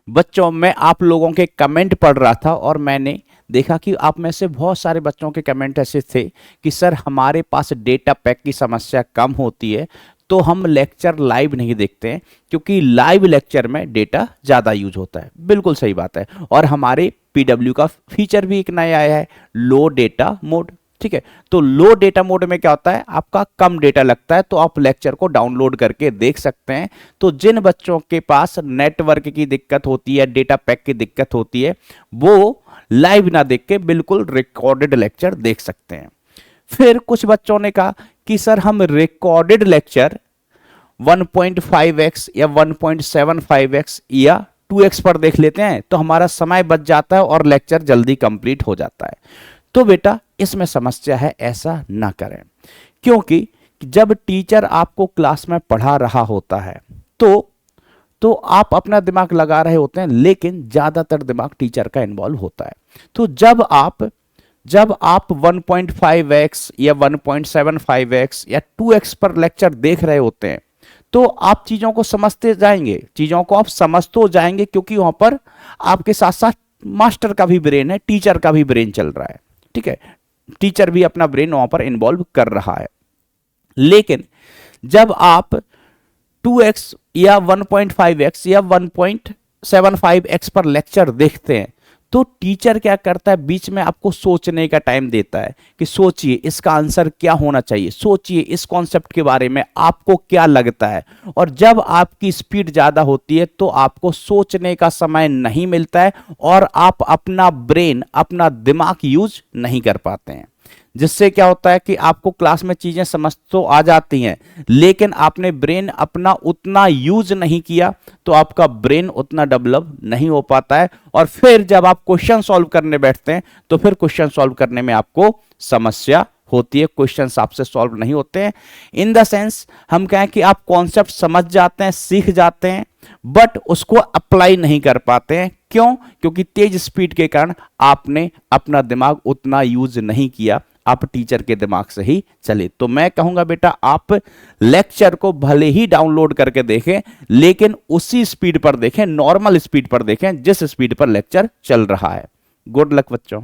बच्चों, मैं आप लोगों के कमेंट पढ़ रहा था और मैंने देखा कि आप में से बहुत सारे बच्चों के कमेंट ऐसे थे कि सर हमारे पास डेटा पैक की समस्या कम होती है तो हम लेक्चर लाइव नहीं देखते हैं, क्योंकि लाइव लेक्चर में डेटा ज़्यादा यूज होता है। बिल्कुल सही बात है। और हमारे पीडब्ल्यू का फीचर भी एक नया आया है, लो डेटा मोड। ठीक है, तो लो डेटा मोड में क्या होता है, आपका कम डेटा लगता है तो आप लेक्चर को डाउनलोड करके देख सकते हैं। तो जिन बच्चों के पास नेटवर्क की दिक्कत होती है, डेटा पैक की दिक्कत होती है, वो लाइव ना देख के बिल्कुल रिकॉर्डेड लेक्चर देख सकते हैं। फिर कुछ बच्चों ने कहा कि सर हम रिकॉर्डेड लेक्चर 1.5x या 1.75x या 2x पर देख लेते हैं तो हमारा समय बच जाता है और लेक्चर जल्दी कंप्लीट हो जाता है। तो बेटा इसमें समस्या है, ऐसा ना करें, क्योंकि जब टीचर आपको क्लास में पढ़ा रहा होता है तो आप अपना दिमाग लगा रहे होते हैं, लेकिन ज्यादातर दिमाग टीचर का इन्वॉल्व होता है। तो जब आप 1.5x या 1.75x या 2x पर लेक्चर देख रहे होते हैं तो आप चीजों को समझते जाएंगे, चीजों को आप समझते हो जाएंगे, क्योंकि वहां पर आपके साथ साथ मास्टर का भी ब्रेन है, टीचर का भी ब्रेन चल रहा है। ठीक है, टीचर भी अपना ब्रेन वहां पर इन्वॉल्व कर रहा है। लेकिन जब आप 2x या 1.5x या 1.75x पर लेक्चर देखते हैं तो टीचर क्या करता है, बीच में आपको सोचने का टाइम देता है कि सोचिए इसका आंसर क्या होना चाहिए, सोचिए इस कॉन्सेप्ट के बारे में आपको क्या लगता है। और जब आपकी स्पीड ज़्यादा होती है तो आपको सोचने का समय नहीं मिलता है और आप अपना ब्रेन, अपना दिमाग यूज नहीं कर पाते हैं, जिससे क्या होता है कि आपको क्लास में चीजें समझ तो आ जाती हैं, लेकिन आपने ब्रेन अपना उतना यूज नहीं किया तो आपका ब्रेन उतना डेवलप नहीं हो पाता है। और फिर जब आप क्वेश्चन सॉल्व करने बैठते हैं तो फिर क्वेश्चन सॉल्व करने में आपको समस्या होती है, क्वेश्चंस आपसे सॉल्व नहीं होते हैं। इन द सेंस हम कहें कि आप कॉन्सेप्ट समझ जाते हैं, सीख जाते हैं, बट उसको अप्लाई नहीं कर पाते हैं। क्यों? क्योंकि तेज स्पीड के कारण आपने अपना दिमाग उतना यूज नहीं किया, आप टीचर के दिमाग से ही चले। तो मैं कहूंगा बेटा आप लेक्चर को भले ही डाउनलोड करके देखें, लेकिन उसी स्पीड पर देखें, नॉर्मल स्पीड पर देखें जिस स्पीड पर लेक्चर चल रहा है। गुड लक बच्चों।